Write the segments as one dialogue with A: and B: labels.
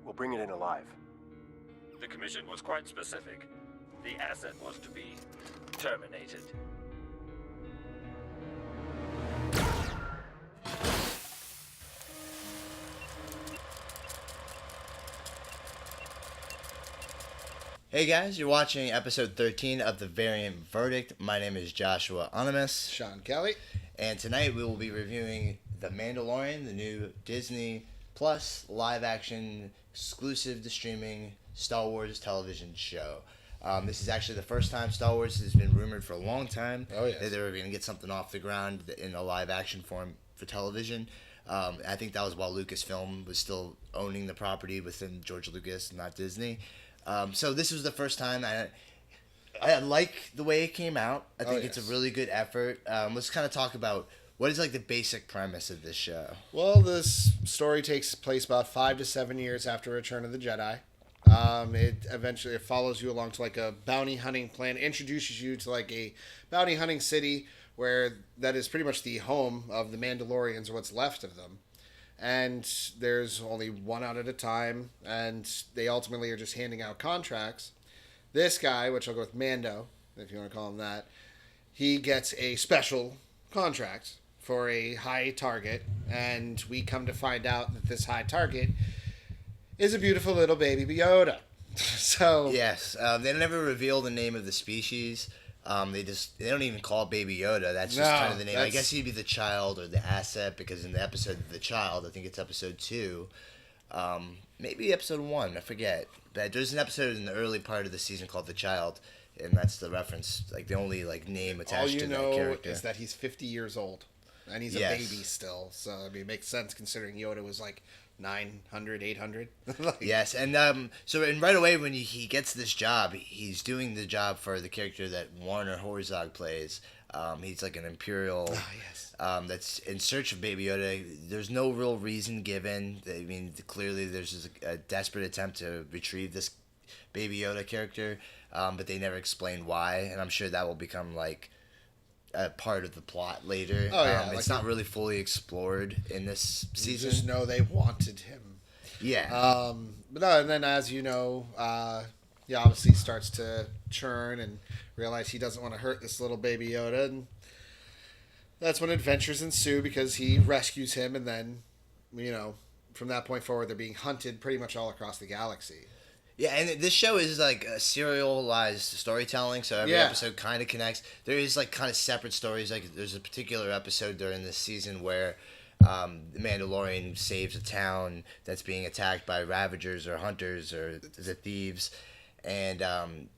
A: We'll bring it in alive.
B: The commission was quite specific. The asset was to be terminated.
C: Hey guys, you're watching episode 13 of the Variant Verdict. My name is Joshua Onimus
D: Shawn Kelley.
C: And tonight we will be reviewing The Mandalorian, the new Disney Plus live-action exclusive to streaming Star Wars television show. This is actually the first time Star Wars has been rumored for a long time that they were going to get something off the ground in a live-action form for television. I think that was while Lucasfilm was still owning the property within George Lucas, not Disney. So this was the first time I like the way it came out. I think it's a really good effort. Let's kind of talk about what is like the basic premise of this show.
D: Well, this story takes place about 5 to 7 years after Return of the Jedi. It follows you along to like a bounty hunting plan, introduces you to like a bounty hunting city where that is pretty much the home of the Mandalorians or what's left of them. And there's only one out at a time, and they ultimately are just handing out contracts. This guy, which I'll go with Mando, if you want to call him that, he gets a special contract for a high target, and we come to find out that this high target is a beautiful little baby Yoda. So
C: yes, they never reveal the name of the species. They don't even call it Baby Yoda. That's just kind of the name. I guess he'd be the child or the asset, because in the episode The Child, I think it's episode 2, maybe episode 1, I forget. But there's an episode in the early part of the season called The Child, and that's the reference, like the only like name attached to that character.
D: All you know is that he's 50 years old, and he's a baby still. So I mean, it makes sense considering Yoda was like 900, 800.
C: Yes, and so right away when he gets this job, he's doing the job for the character that Warner Herzog plays. He's like an Imperial that's in search of Baby Yoda. There's no real reason given. I mean, clearly there's a desperate attempt to retrieve this Baby Yoda character, but they never explain why, and I'm sure that will become like a part of the plot later. It's not really fully explored in this season.
D: Just know they wanted him.
C: Yeah.
D: But no, and then as you know, he obviously starts to churn and realize he doesn't want to hurt this little baby Yoda, and that's when adventures ensue because he rescues him, and then, you know, from that point forward, they're being hunted pretty much all across the galaxy.
C: Yeah, and this show is like a serialized storytelling, so every episode kind of connects. There is like kind of separate stories. Like there's a particular episode during this season where the Mandalorian saves a town that's being attacked by Ravagers or Hunters or the thieves, and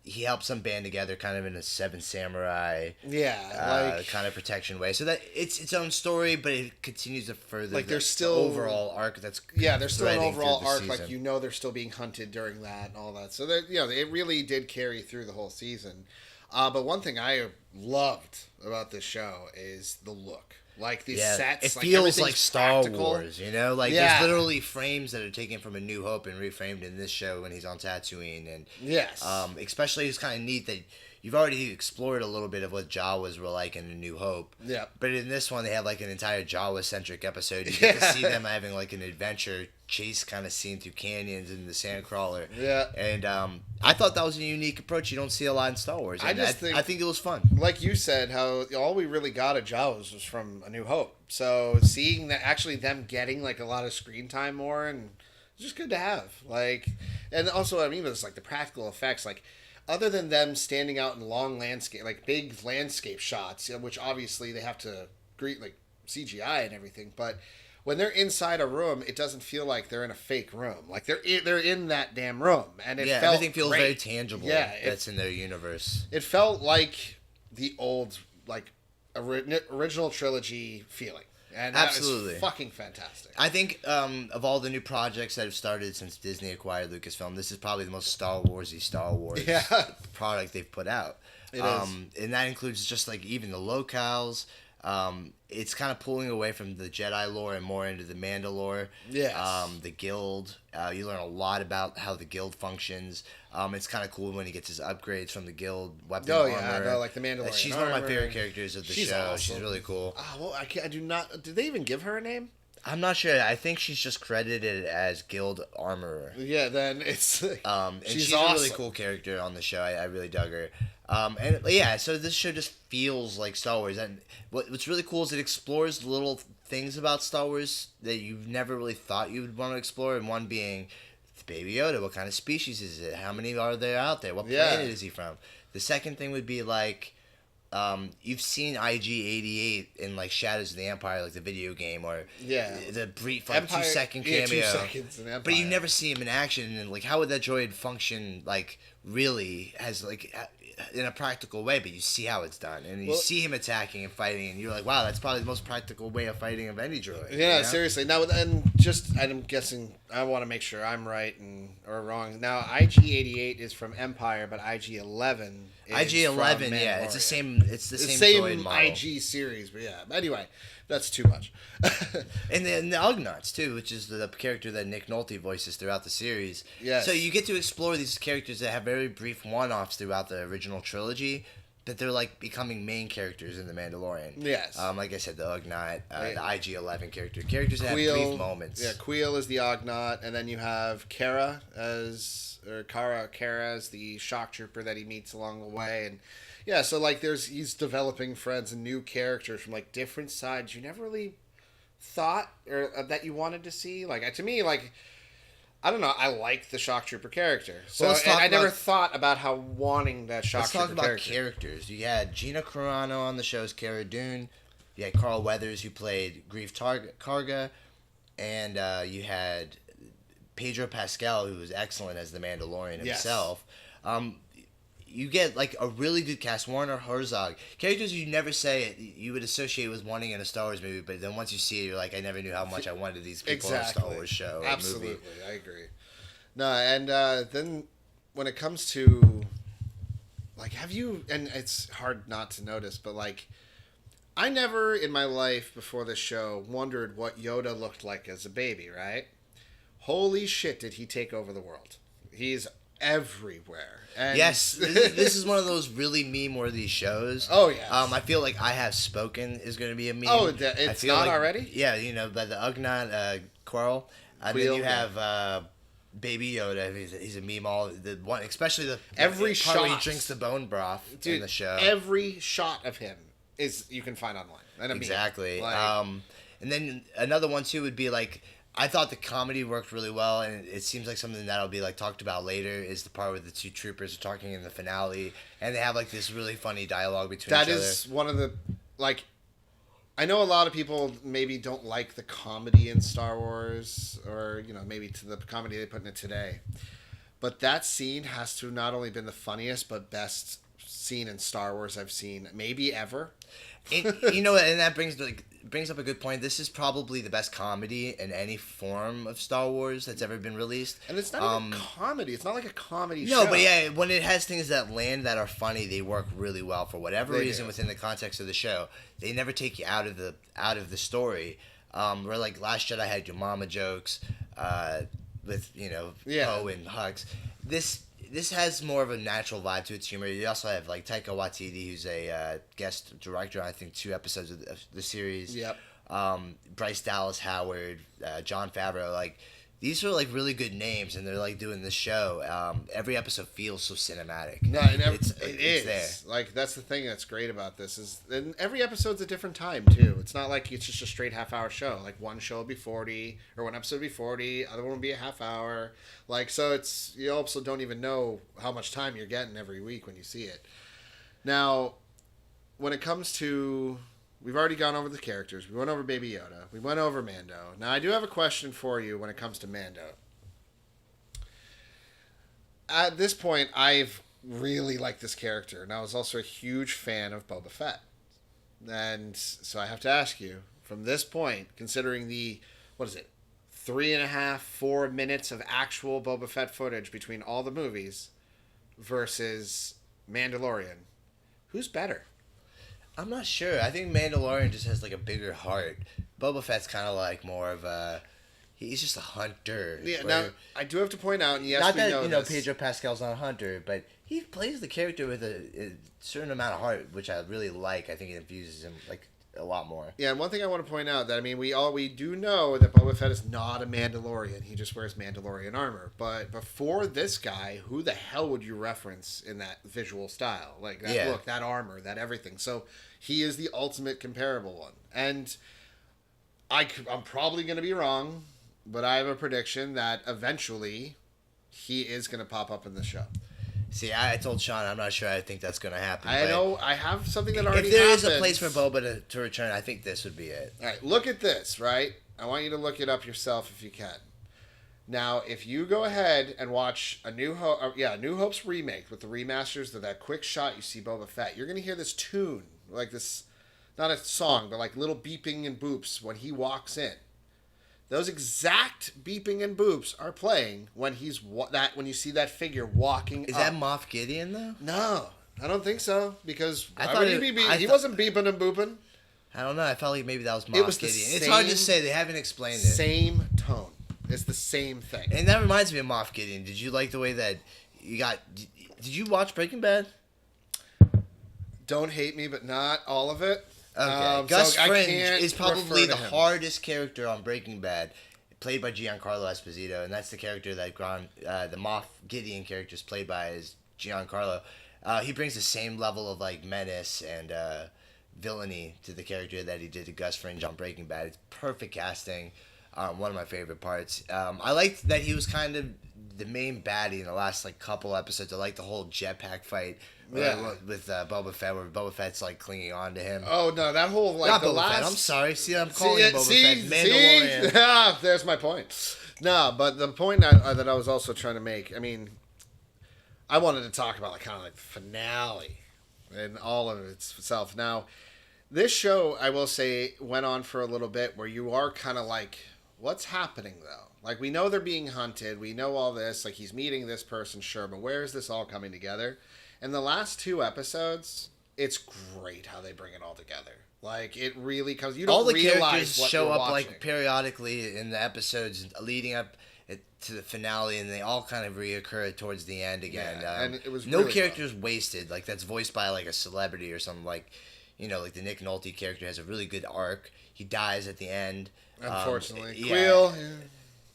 C: he helps them band together kind of in a Seven Samurai kind of protection way. So that it's its own story, but it continues to further
D: like there's still
C: overall arc that's
D: there's still an overall arc,
C: season.
D: like, you know, they're still being hunted during that and all that. So that, you know, it really did carry through the whole season. But one thing I loved about this show is the look. Like these sets,
C: it feels like Star
D: practical.
C: Wars, you know. Like there's literally frames that are taken from A New Hope and reframed in this show when he's on Tatooine, and especially it's kind of neat that you've already explored a little bit of what Jawas were like in A New Hope. Yeah. But in this one, they have like an entire Jawa-centric episode. You get to see them having like an adventure chase kind of scene through canyons and the Sandcrawler. Yeah. And I thought that was a unique approach you don't see a lot in Star Wars. I think it was fun.
D: Like you said, how all we really got of Jawas was from A New Hope. So seeing that, actually them getting like a lot of screen time more, and it's just good to have. Like, and also, I mean, it's like the practical effects, like, other than them standing out in long landscape, like big landscape shots, you know, which obviously they have to greet like CGI and everything, but when they're inside a room, it doesn't feel like they're in a fake room. Like they're in that damn room, and it felt
C: everything feels
D: great.
C: very tangible. Yeah, that's in their universe.
D: It felt like the old, like original trilogy feeling. And that
C: absolutely
D: was fucking fantastic.
C: I think of all the new projects that have started since Disney acquired Lucasfilm, this is probably the most Star Wars product they've put out. It is. And that includes just like even the locales. It's kind of pulling away from the Jedi lore and more into the Mandalore. Yes. The Guild. You learn a lot about how the Guild functions. It's kind of cool when he gets his upgrades from the Guild weapon armor.
D: No, like the Mandalorian.
C: She's one of my favorite characters of the show. Awesome. She's really cool.
D: Well, I do not. Did they even give her a name?
C: I'm not sure. I think she's just credited as Guild Armorer.
D: Yeah, then it's
C: And she's
D: awesome.
C: a really cool character on the show. I really dug her. And yeah, so this show just feels like Star Wars. And what's really cool is it explores little things about Star Wars that you never really thought you would want to explore. And one being Baby Yoda. What kind of species is it? How many are there out there? What planet is he from? The second thing would be like, you've seen IG-88 in like Shadows of the Empire, like the video game, or the brief like
D: Empire,
C: 2-second cameo.
D: 2 seconds in Empire.
C: But you never see him in action, and like how would that droid function like really as like in a practical way? But you see how it's done, and you see him attacking and fighting, and you're like, wow, that's probably the most practical way of fighting of any droid.
D: Yeah,
C: you know?
D: seriously. Now, and just I'm guessing I want to make sure I'm right or wrong. Now, IG-88 is from Empire, but IG-11.
C: IG-11, yeah, it's the same. It's the same droid model.
D: IG series, but yeah. Anyway, that's too much.
C: And the Ugnaughts too, which is the character that Nick Nolte voices throughout the series.
D: Yes.
C: So you get to explore these characters that have very brief one-offs throughout the original trilogy, but they're like becoming main characters in The Mandalorian.
D: Yes.
C: Like I said, the Ugnaught, the IG-11 characters that have brief moments.
D: Yeah, Queel is the Ugnaught, and then you have Kara as the shock trooper that he meets along the way, and yeah, so like he's developing friends and new characters from like different sides you never really thought or that you wanted to see. Like to me, like I don't know, I like the shock trooper character. So I never thought about how wanting that shock trooper character.
C: Let's talk about characters. You had Gina Carano on the show as Cara Dune. You had Carl Weathers who played Grief Karga, and you had Pedro Pascal, who was excellent as the Mandalorian himself. You get like a really good cast. Werner Herzog, characters you never say you would associate with wanting in a Star Wars movie, but then once you see it, you're like, I never knew how much I wanted these people in a Star Wars show.
D: Absolutely,
C: movie.
D: I agree. No, and then when it comes to like, have you? And it's hard not to notice, but like, I never in my life before this show wondered what Yoda looked like as a baby. Right? Holy shit! Did he take over the world? He's everywhere. And
C: yes, this is one of those really meme-worthy shows.
D: Oh yeah.
C: I feel like I Have Spoken is going to be a meme.
D: Oh, it's not already.
C: Yeah, you know, by the Ugnaught Quarrel, and then you have Baby Yoda. He's a meme. All the one, especially the
D: every
C: part
D: shot
C: where he drinks the bone broth in the show.
D: Every shot of him you can find online. And
C: exactly.
D: Like,
C: and then another one too would be like, I thought the comedy worked really well, and it seems like something that'll be like talked about later is the part where the two troopers are talking in the finale, and they have like this really funny dialogue between each other.
D: That is one of the, like, I know a lot of people maybe don't like the comedy in Star Wars, or, you know, maybe to the comedy they put in it today, but that scene has to not only been the funniest, but best scene in Star Wars I've seen maybe ever.
C: And, you know, and that brings up a good point. This is probably the best comedy in any form of Star Wars that's ever been released.
D: And it's not even comedy. It's not like a comedy show.
C: No, but yeah, when it has things that land that are funny, they work really well for whatever reason within the context of the show. They never take you out of the story. Where like Last Jedi had your mama jokes, with Poe and Hux. This has more of a natural vibe to its humor. You also have like Taika Waititi, who's a guest director on I think 2 episodes of the series.
D: Yep.
C: Bryce Dallas Howard, Jon Favreau, like these are like really good names, and they're like doing this show. Every episode feels so cinematic.
D: No, it's there. Like that's the thing that's great about this is, and every episode's a different time too. It's not like it's just a straight half-hour show. Like one show will be 40, or one episode will be 40, other one will be a half hour. Like so, it's you also don't even know how much time you're getting every week when you see it. Now, when it comes to we've already gone over the characters. We went over Baby Yoda. We went over Mando. Now, I do have a question for you when it comes to Mando. At this point, I've really liked this character, and I was also a huge fan of Boba Fett. And so I have to ask you, from this point, considering the, 3.5, 4 minutes of actual Boba Fett footage between all the movies versus Mandalorian, who's better?
C: I'm not sure. I think Mandalorian just has like a bigger heart. Boba Fett's kind of like more of a... He's just a hunter.
D: Yeah, now, I do have to point out, and yes,
C: not
D: we
C: that,
D: know this.
C: Pedro Pascal's not a hunter, but he plays the character with a certain amount of heart, which I really like. I think it infuses him like a lot more.
D: Yeah, and one thing I want to point out that we do know that Boba Fett is not a Mandalorian. He just wears Mandalorian armor. But before this guy, who the hell would you reference in that visual style? Like that look, that armor, that everything. So he is the ultimate comparable one. And I'm probably going to be wrong, but I have a prediction that eventually he is going to pop up in the show.
C: See, I told Sean I'm not sure I think that's going to happen.
D: I know I have something that already
C: If there
D: happens.
C: is a place for Boba to return, I think this would be it.
D: All right, look at this, right? I want you to look it up yourself if you can. Now, if you go ahead and watch New Hope's remake with the remasters of that quick shot, you see Boba Fett. You're going to hear this tune, like this, not a song, but like little beeping and boops when he walks in. Those exact beeping and boops are playing when when you see that figure walking.
C: Is that Moff Gideon though?
D: No, I don't think so. Because
C: he
D: wasn't beeping and booping.
C: I don't know. I felt like maybe that was Moff Gideon. It's hard to say. They haven't explained it.
D: Same tone. It's the same thing.
C: And that reminds me of Moff Gideon. Did you like the way that you got? Did you watch Breaking Bad?
D: Don't hate me, but not all of it.
C: Okay. Gus Fring is probably the hardest character on Breaking Bad, played by Giancarlo Esposito, and that's the character that the Moff Gideon character is played by is Giancarlo. He brings the same level of like menace and villainy to the character that he did to Gus Fring on Breaking Bad. It's perfect casting. One of my favorite parts. I liked that he was kind of the main baddie in the last like couple episodes. I liked the whole jetpack fight. With Boba Fett, where Boba Fett's like clinging on to him.
D: Oh no, that whole like
C: not
D: the
C: Boba
D: last.
C: Fett. I'm sorry. See, I'm calling him Boba Fett. Mandalorian.
D: There's my point. No, but the point that I was also trying to make. I mean, I wanted to talk about like kind of like the finale and all of itself. Now, this show, I will say, went on for a little bit where you are kind of like, what's happening though? Like we know they're being hunted. We know all this. Like he's meeting this person, sure, but where is this all coming together? In the last 2 episodes, it's great how they bring it all together. Like, it really comes... You don't
C: all the
D: realize
C: characters
D: what
C: show
D: you're
C: up
D: watching.
C: like periodically in the episodes leading up to the finale, and they all kind of reoccur towards the end again.
D: Yeah, and it was
C: no
D: really
C: character's wasted. Like, that's voiced by like a celebrity or something. Like, you know, like the Nick Nolte character has a really good arc. He dies at the end.
D: Unfortunately.
C: Quill. Yeah.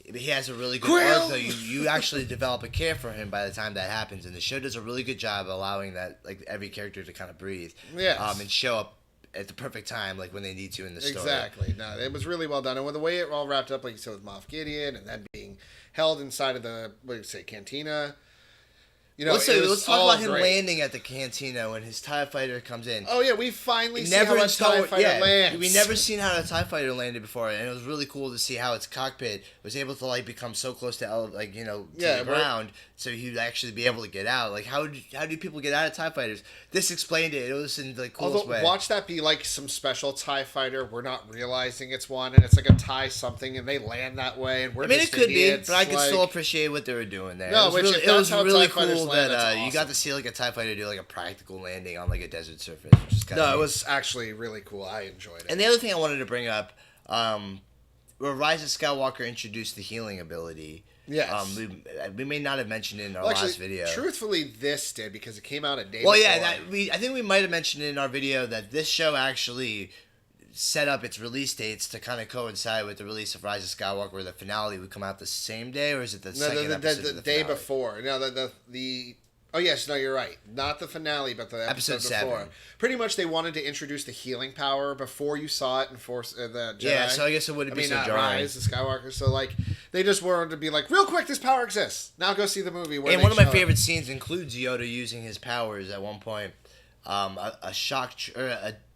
C: He has a really good arc, though. You actually develop a care for him by the time that happens, and the show does a really good job allowing that, like, every character to kind of breathe, and show up at the perfect time, like when they need to in the story.
D: Exactly. No, it was really well done, and with the way it all wrapped up, like you said, with Moff Gideon, and then being held inside of the cantina. You know,
C: let's talk about him
D: great.
C: landing at the cantina when his TIE fighter comes in.
D: Oh yeah, we finally see how a TIE fighter lands.
C: We never seen how a TIE fighter landed before, and it was really cool to see how its cockpit was able to like become so close to the ground, so he'd actually be able to get out. Like how do people get out of TIE fighters? This explained it. It was in the coolest way.
D: Watch that be like some special TIE fighter. We're not realizing it's one, and it's like a TIE something, and they land that way, and we're
C: it could
D: idiots,
C: be, but I could still appreciate what they were doing there.
D: No,
C: it was really cool that
D: awesome.
C: You got to see like a TIE fighter do like a practical landing on like a desert surface. Which is
D: it was actually really cool. I enjoyed it.
C: And the other thing I wanted to bring up, where Rise of Skywalker introduced the healing ability.
D: Yes.
C: We may not have mentioned it in our last video.
D: Truthfully, this did because it came out a day
C: before.
D: before.
C: I think we might have mentioned it in our video that this show actually set up its release dates to kind of coincide with the release of Rise of Skywalker, where the finale would come out the same day, or is it the second episode of the
D: day
C: finale?
D: before? No, the oh yes, no, you're right. Not the finale, but the episode before.
C: 7.
D: Pretty much, they wanted to introduce the healing power before you saw it in Force the Jedi.
C: Yeah, so I guess it wouldn't be so jarring.
D: Rise of Skywalker. So like, they just wanted to be like, real quick, this power exists. Now go see the movie.
C: And one of my favorite scenes includes Yoda using his powers at one point.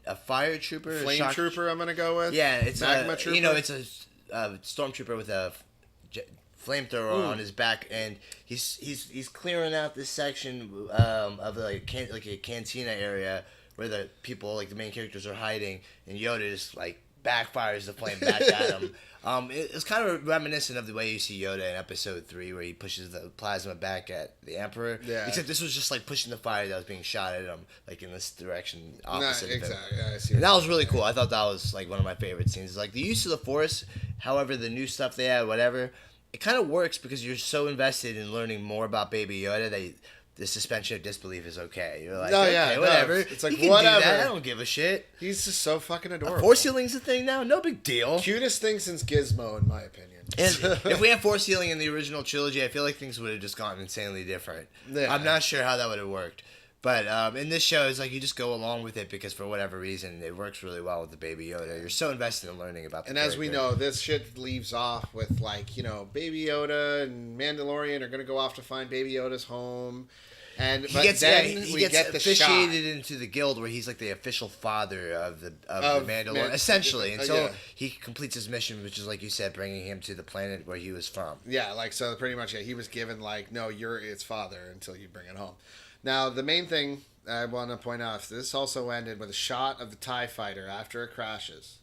C: A fire trooper,
D: flame trooper. I'm gonna go with.
C: Yeah, it's
D: magma trooper.
C: You know, it's a stormtrooper with a flamethrower on his back, and he's clearing out this section of like a cantina area where the people, like the main characters, are hiding, and Yoda just like backfires the flame back at him. It's kind of reminiscent of the way you see Yoda in Episode 3, where he pushes the plasma back at the Emperor.
D: Yeah.
C: Except this was just like pushing the fire that was being shot at him, like in this direction, opposite of
D: exactly.
C: him.
D: Yeah, I see.
C: And that was really cool. I thought that was like one of my favorite scenes. Like the use of the Force, however, the new stuff they had, whatever, it kind of works because you're so invested in learning more about Baby Yoda that the suspension of disbelief is okay. You're like,
D: No,
C: okay,
D: yeah, no,
C: whatever.
D: it's like,
C: he can
D: whatever.
C: do that. I don't give a shit.
D: He's just so fucking adorable.
C: Force healing's a thing now. No big deal.
D: Cutest thing since Gizmo, in my opinion.
C: And if we had force healing in the original trilogy, I feel like things would have just gotten insanely different.
D: Yeah.
C: I'm not sure how that would have worked. But in this show, it's like you just go along with it because for whatever reason, it works really well with the Baby Yoda. You're so invested in learning about the
D: And
C: character.
D: as we know, this shit leaves off with, like, you know, Baby Yoda and Mandalorian are going to go off to find Baby Yoda's home. And
C: he gets
D: the
C: officiated
D: shot.
C: into the guild where he's like the official father of the Mandalorian, essentially, until
D: yeah.
C: he completes his mission, which is like you said, bringing him to the planet where he was from.
D: Yeah, like, so pretty much, yeah, he was given, like, no, you're its father until you bring it home. Now, the main thing I want to point out is this also ended with a shot of the TIE fighter after it crashes.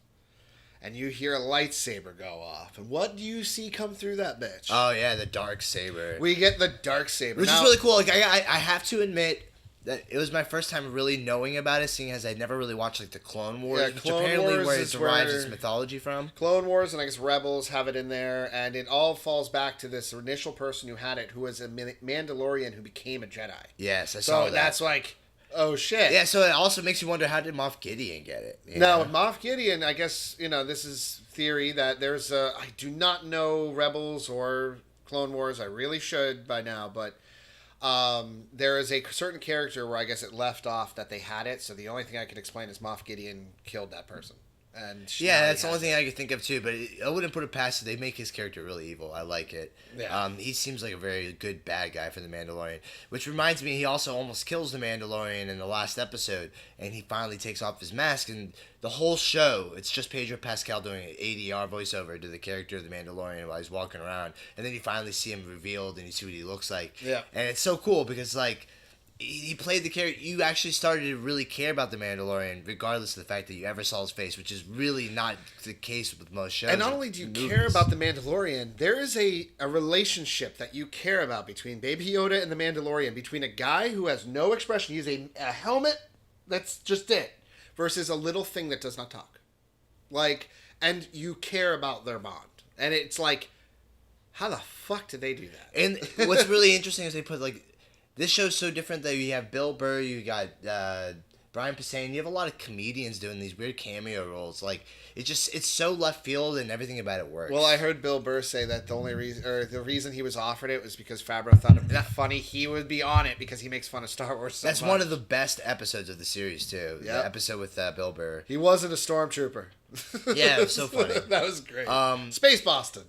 D: And you hear a lightsaber go off. And what do you see come through that bitch?
C: Oh, yeah, the Dark Saber.
D: We get the Dark Saber.
C: Which is really cool. Like, I have to admit that it was my first time really knowing about it, seeing as I'd never really watched, like, the Clone Wars, which
D: Clone
C: apparently
D: Wars
C: where it
D: is
C: derives
D: where
C: its mythology from.
D: Clone Wars and I guess Rebels have it in there, and it all falls back to this initial person who had it, who was a Mandalorian who became a Jedi.
C: Yes, I saw
D: So
C: that.
D: that's like, oh shit.
C: Yeah, so it also makes you wonder, how did Moff Gideon get it? You
D: Now,
C: know?
D: with Moff Gideon, I guess, you know, this is theory that there's a... I do not know Rebels or Clone Wars. I really should by now, but there is a certain character where I guess it left off that they had it, so the only thing I could explain is Moff Gideon killed that person. And
C: Yeah,
D: now
C: that's
D: he
C: the only
D: has
C: thing I could think of too. But I wouldn't put it past it. They make his character really evil. I like it.
D: Yeah.
C: He seems like a very good bad guy for the Mandalorian. Which reminds me, he also almost kills the Mandalorian in the last episode, and he finally takes off his mask. And the whole show, it's just Pedro Pascal doing an ADR voiceover to the character of the Mandalorian while he's walking around, and then you finally see him revealed, and you see what he looks like.
D: Yeah.
C: And it's so cool because like, he played the character. You actually started to really care about the Mandalorian, regardless of the fact that you ever saw his face, which is really not the case with most shows.
D: And not only do you care about the Mandalorian, there is a relationship that you care about between Baby Yoda and the Mandalorian, between a guy who has no expression, he's a helmet, that's just it, versus a little thing that does not talk. Like, and you care about their bond. And it's like, how the fuck did they do that?
C: And what's really interesting is they put like, this show's so different that you have Bill Burr, you got Brian Posehn, you have a lot of comedians doing these weird cameo roles. Like, it's so left field and everything about it works.
D: Well, I heard Bill Burr say that the only reason, or the reason he was offered it was because Favreau thought it'd be funny. He would be on it because he makes fun of Star Wars so
C: That's
D: much.
C: one of the best episodes of the series, too.
D: Yep.
C: The episode with Bill Burr.
D: He wasn't a stormtrooper.
C: Yeah, it was so funny.
D: That was great. Space Boston.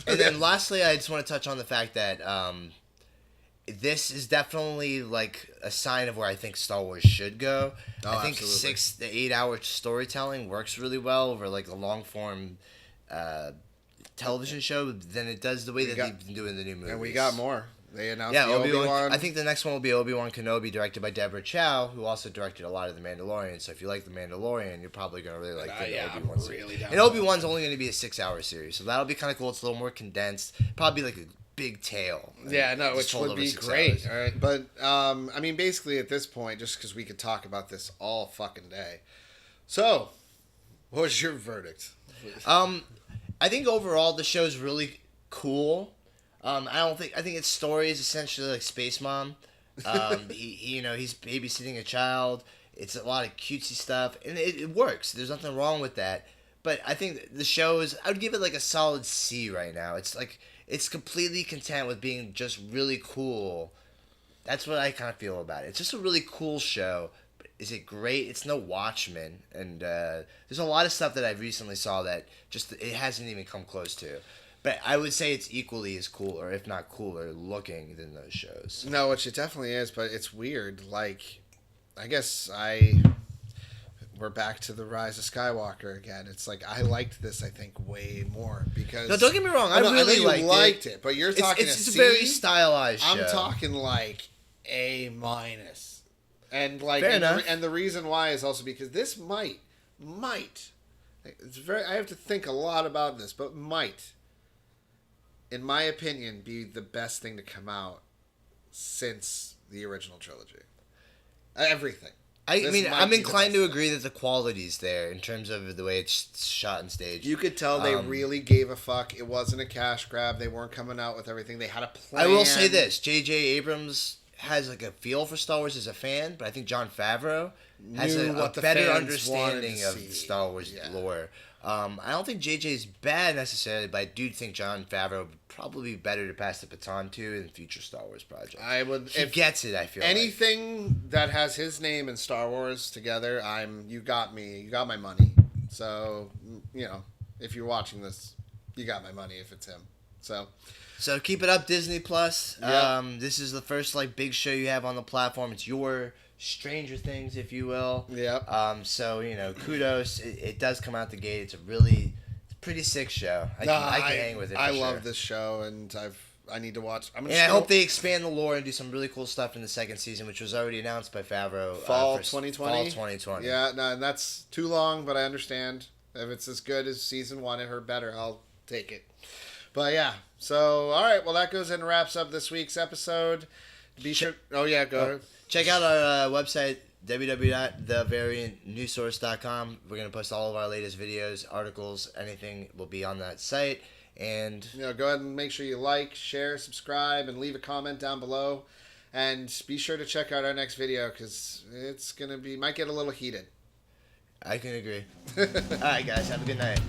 C: And then lastly, I just want to touch on the fact that this is definitely like a sign of where I think Star Wars should go. I think
D: absolutely.
C: 6 to 8 hour storytelling works really well over like a long form television show than it does the way that they've been doing the new movies.
D: And we got more. They announced
C: Yeah,
D: the Obi-Wan.
C: I think the next one will be Obi-Wan Kenobi, directed by Deborah Chow, who also directed a lot of The Mandalorian. So if you like The Mandalorian, you're probably going to really like the Obi-Wan series.
D: really down
C: And Obi-Wan's only going to be a 6 hour series, so that'll be kind of cool. It's a little more condensed. Probably like a big tale.
D: Yeah, no,
C: Just
D: which
C: told
D: would
C: over
D: be
C: 6
D: great.
C: hours.
D: All right, but I mean, basically at this point, just because we could talk about this all fucking day. So, what was your verdict?
C: I think overall the show's really cool. I think its story is essentially like Space Mom. He's babysitting a child. It's a lot of cutesy stuff, and it works. There's nothing wrong with that. But I think the show is, I would give it like a solid C right now. It's like, it's completely content with being just really cool. That's what I kind of feel about it. It's just a really cool show. But is it great? It's no Watchmen. And there's a lot of stuff that I recently saw that just, it hasn't even come close to. But I would say it's equally as cool, or if not cooler looking than those shows.
D: No, which it definitely is, but it's weird. Like, I guess we're back to the Rise of Skywalker again. It's like, I liked this, I think, way more because...
C: No, don't get me wrong. I
D: know
C: really
D: you liked it, but you're talking
C: it's
D: a
C: a
D: C?
C: very stylized show.
D: I'm talking like A-. And like,
C: Fair enough.
D: And the reason why is also because this might, I have to think a lot about this, but might, in my opinion, be the best thing to come out since the original trilogy. Everything.
C: I'm inclined to agree that the quality's there in terms of the way it's shot and staged.
D: You could tell they really gave a fuck. It wasn't a cash grab. They weren't coming out with everything. They had a plan.
C: I will say this: J.J. Abrams has like a feel for Star Wars as a fan, but I think Jon Favreau has
D: Knew
C: a
D: what the
C: better
D: fans
C: understanding
D: wanted
C: of
D: to see.
C: Star Wars
D: Yeah.
C: lore. I don't think JJ's bad necessarily, but I do think Jon Favreau would probably be better to pass the baton to in future Star Wars projects.
D: I would.
C: He
D: If
C: gets it, I feel like.
D: anything that has his name and Star Wars together, you got me. You got my money. So, if you're watching this, you got my money if it's him.
C: So keep it up, Disney Plus.
D: Yep.
C: This is the first big show you have on the platform. It's your Stranger Things, if you will.
D: Yep.
C: So kudos. It does come out the gate. It's a pretty sick show. I can hang with it.
D: I
C: for
D: love
C: sure.
D: this show, and I need to watch.
C: And I hope they expand the lore and do some really cool stuff in the second season, which was already announced by Favreau.
D: Fall
C: for
D: 2020.
C: Fall 2020.
D: Yeah, no, and that's too long, but I understand. If it's as good as season 1, it heard better. I'll take it. But yeah, so all right. Well, that goes and wraps up this week's episode. Be sure. Oh yeah, go ahead.
C: Check out our website, www.thevariantnewssource.com. We're going to post all of our latest videos, articles, anything will be on that site. And
D: Go ahead and make sure you like, share, subscribe, and leave a comment down below. And be sure to check out our next video because it's gonna might get a little heated.
C: I can agree. All right, guys, have a good night.